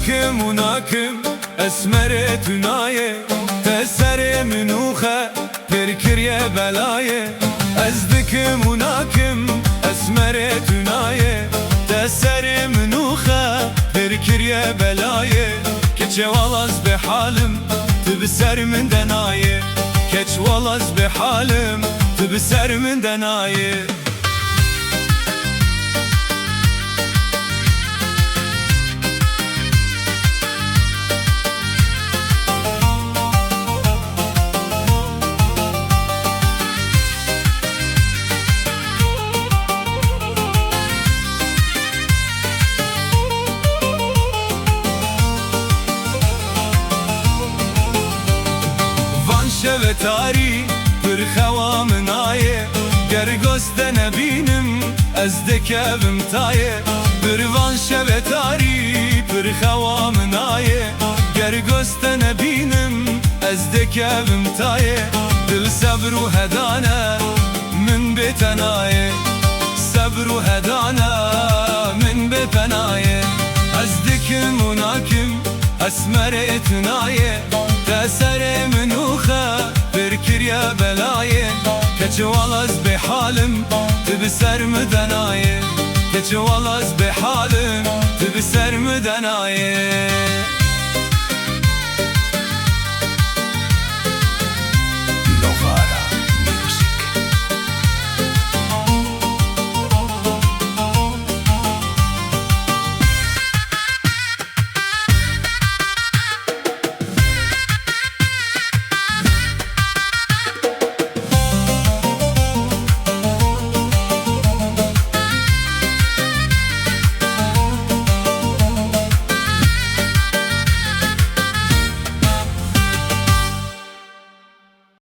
دكم وناكم اسمر تنايه تسر منوخه بركريه بلايه ازدكم وناكم اسمر تنايه تسر منوخه بركريه بلايه كتش والله بحالم تبسر من دنايه كتش والله بحالم تبسر من دنايه شوتاری پر خوام نایه گر گست نبینم از دکبم تایه بروان شوتاری پر خوام نایه گر گست نبینم از دکبم تایه دل صبر و هدانه من بتنایه صبر و هدانه من بپنایه از دکم و ناکم اسمر اتنایه تأثر منوخه بركريا بلايه كتش والله بحالم تبسر مدنايه كتش والله بحالم تبسر مدنايه